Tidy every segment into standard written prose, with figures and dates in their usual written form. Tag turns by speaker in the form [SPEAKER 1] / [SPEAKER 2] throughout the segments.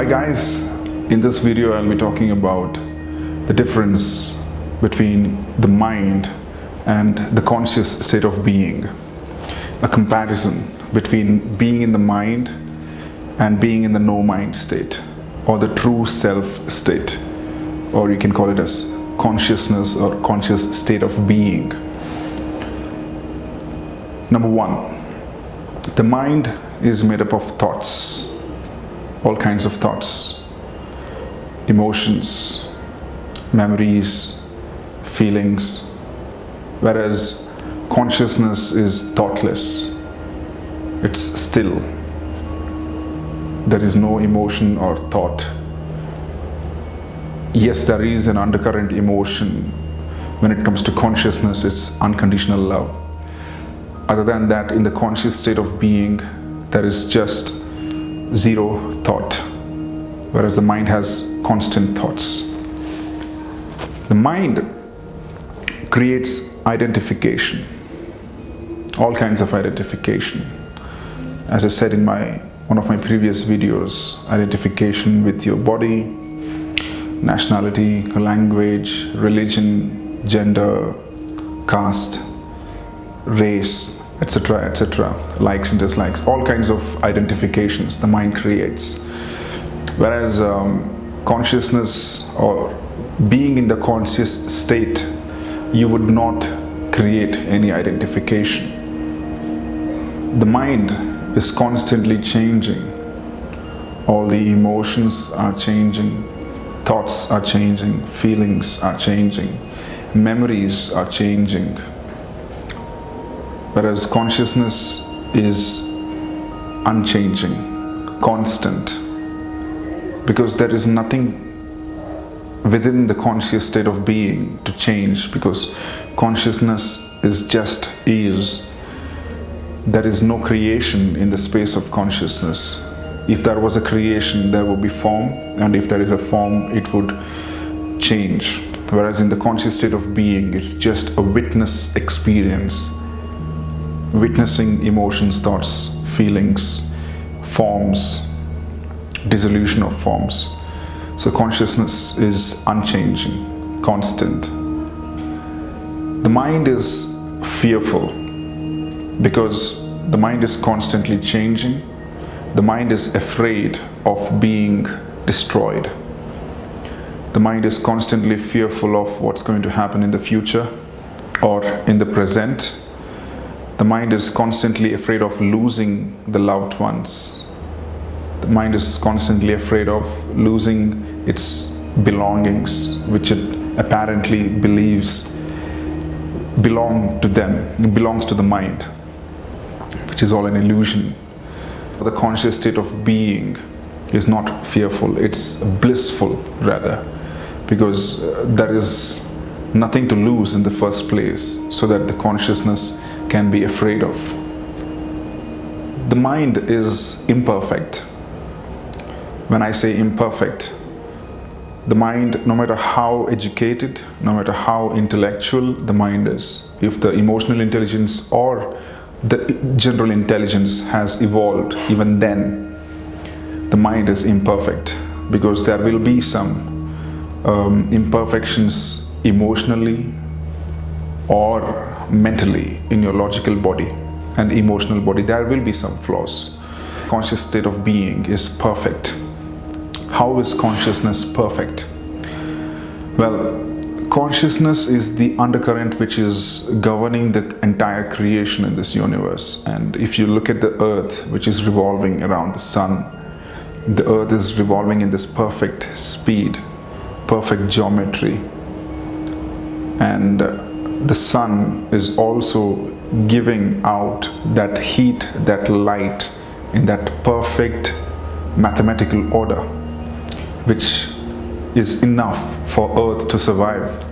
[SPEAKER 1] Hi guys, in this video I'll be talking about the difference between the mind and the conscious state of being. A comparison between being in the mind and being in the no mind state, or the true self state, or you can call it as consciousness or conscious state of being. Number one, the mind is made up of thoughts, all kinds of thoughts, emotions, memories, feelings, whereas consciousness is thoughtless. It's still. There is no emotion or thought. Yes, there is an undercurrent emotion. When it comes to consciousness, it's unconditional love. Other than that, in the conscious state of being, there is just zero thought, whereas the mind has constant thoughts. The mind creates identification, all kinds of identification. As I said in one of my previous videos, identification with your body, nationality, language, religion, gender, caste, race, etc., etc., likes and dislikes, all kinds of identifications the mind creates. Whereas consciousness or being in the conscious state, you would not create any identification. The mind is constantly changing. All the emotions are changing, thoughts are changing, feelings are changing, memories are changing. Whereas consciousness is unchanging, constant, because there is nothing within the conscious state of being to change, because consciousness is just is. There is no creation in the space of consciousness. If there was a creation, there would be form, and if there is a form, it would change. Whereas in the conscious state of being, it's just a witness experience, witnessing emotions, thoughts, feelings, forms, dissolution of forms. So consciousness is unchanging, constant. The mind is fearful because the mind is constantly changing. The mind is afraid of being destroyed. The mind is constantly fearful of what's going to happen in the future or in the present. The mind is constantly afraid of losing the loved ones. The mind is constantly afraid of losing its belongings, which it apparently believes belong to them, it belongs to the mind, which is all an illusion. The conscious state of being is not fearful, it's blissful rather, because there is nothing to lose in the first place, so that the consciousness can be afraid of. The mind is imperfect. When I say imperfect, the mind, no matter how educated, no matter how intellectual the mind is, if the emotional intelligence or the general intelligence has evolved, even then the mind is imperfect, because there will be some imperfections emotionally or mentally in your logical body and emotional body. There will be some flaws. Conscious state of being is perfect. How is consciousness perfect? Well, consciousness is the undercurrent which is governing the entire creation in this universe. And if you look at the earth, which is revolving around the sun, the earth is revolving in this perfect speed, perfect geometry, and the sun is also giving out that heat, that light in that perfect mathematical order, which is enough for Earth to survive.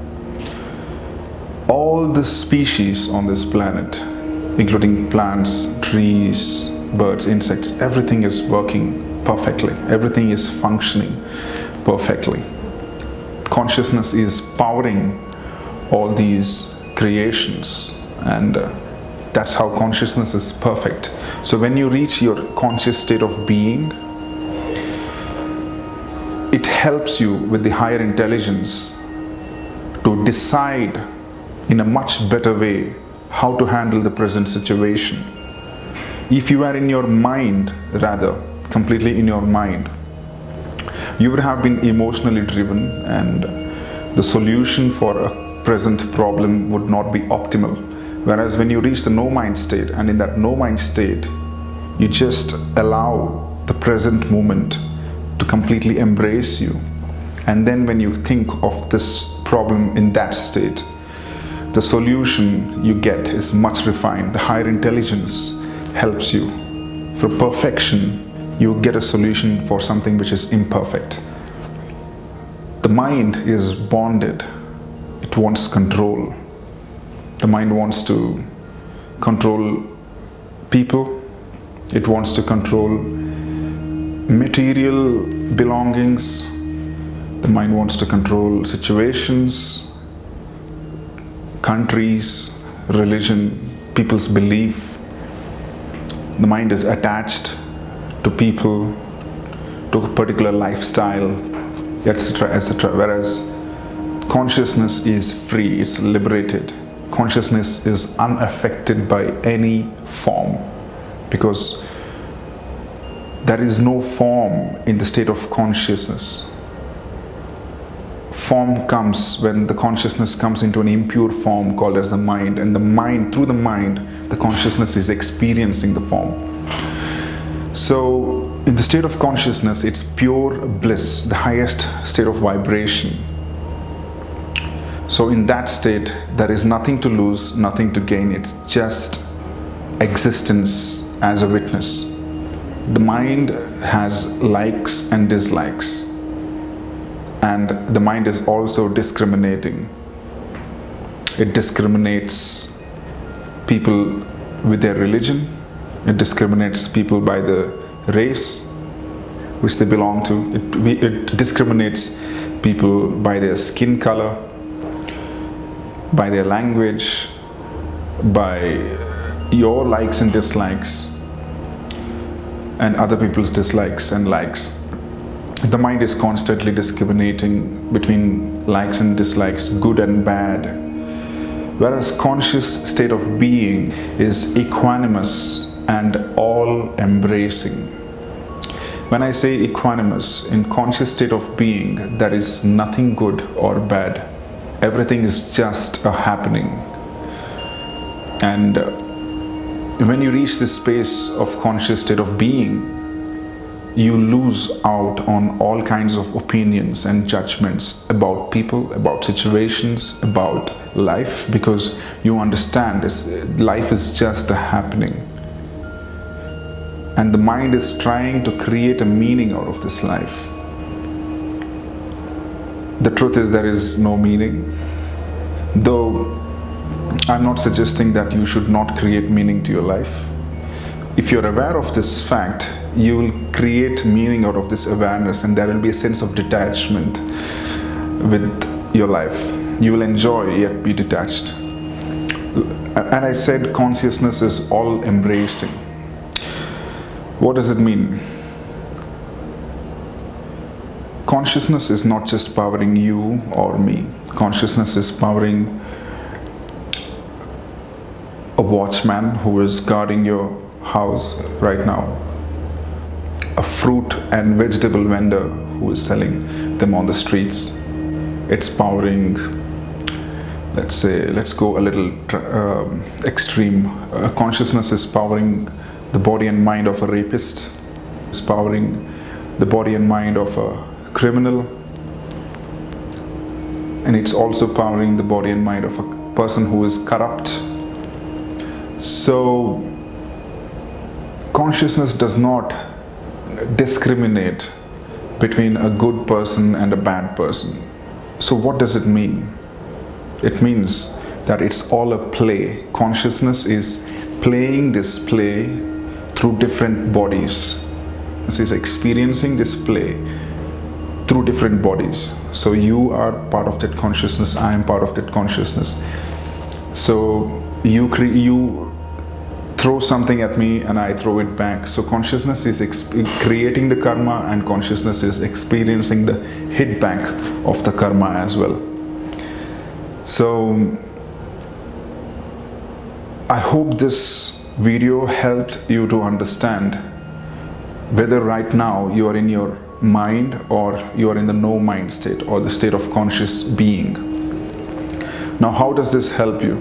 [SPEAKER 1] All the species on this planet, including plants, trees, birds, insects, everything is working perfectly. Everything is functioning perfectly. Consciousness is powering all these creations, and that's how consciousness is perfect. So when you reach your conscious state of being, it helps you with the higher intelligence to decide in a much better way how to handle the present situation. If you are in your mind, rather, completely in your mind, you would have been emotionally driven, and the solution for a present problem would not be optimal. Whereas when you reach the no mind state, and in that no mind state, you just allow the present moment to completely embrace you. And then when you think of this problem in that state, the solution you get is much refined. The higher intelligence helps you. For perfection, you get a solution for something which is imperfect. The mind is bonded. It wants control. The mind wants to control people. It wants to control material belongings. The mind wants to control situations, countries, religion, people's belief. The mind is attached to people, to a particular lifestyle, etc., etc. Whereas consciousness is free, it's liberated. Consciousness is unaffected by any form, because there is no form in the state of consciousness. Form comes when the consciousness comes into an impure form called as the mind, and the mind, through the mind, the consciousness is experiencing the form. So in the state of consciousness, it's pure bliss, the highest state of vibration. So in that state, there is nothing to lose, nothing to gain. It's just existence as a witness. The mind has likes and dislikes, and the mind is also discriminating. It discriminates people with their religion. It discriminates people by the race which they belong to. It discriminates people by their skin color, by their language, by your likes and dislikes, and other people's dislikes and likes. The mind is constantly discriminating between likes and dislikes, good and bad. Whereas conscious state of being is equanimous and all-embracing. When I say equanimous, in conscious state of being, there is nothing good or bad. Everything is just a happening. And when you reach this space of conscious state of being, you lose out on all kinds of opinions and judgments about people, about situations, about life, because you understand life is just a happening. And the mind is trying to create a meaning out of this life. The truth is, there is no meaning. Though I'm not suggesting that you should not create meaning to your life. If you're aware of this fact, you will create meaning out of this awareness, and there will be a sense of detachment with your life. You will enjoy yet be detached. And I said consciousness is all embracing. What does it mean? Consciousness is not just powering you or me. Consciousness is powering a watchman who is guarding your house right now, a fruit and vegetable vendor who is selling them on the streets. It's powering, let's go a little extreme. Consciousness is powering the body and mind of a rapist. It's powering the body and mind of a criminal. And it's also powering the body and mind of a person who is corrupt. So consciousness does not discriminate between a good person and a bad person. So what does it mean? It means that it's all a play. Consciousness is playing this play through different bodies. This is experiencing this play through different bodies. So you are part of that consciousness, I am part of that consciousness. So you throw something at me and I throw it back. So consciousness is creating the karma, and consciousness is experiencing the hit back of the karma as well. So I hope this video helped you to understand whether right now you are in your mind or you are in the no mind state, or the state of conscious being. Now, how does this help you?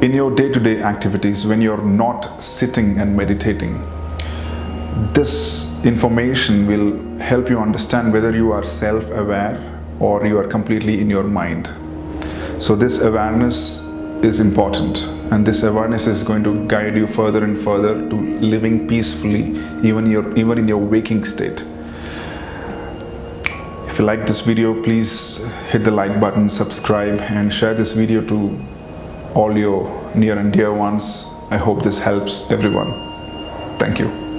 [SPEAKER 1] In your day-to-day activities, when you're not sitting and meditating, this information will help you understand whether you are self-aware or you are completely in your mind. So this awareness is important, and this awareness is going to guide you further and further to living peacefully, even in your waking state. If you like this video, please hit the like button, subscribe, and share this video to all your near and dear ones. I hope this helps everyone. Thank you.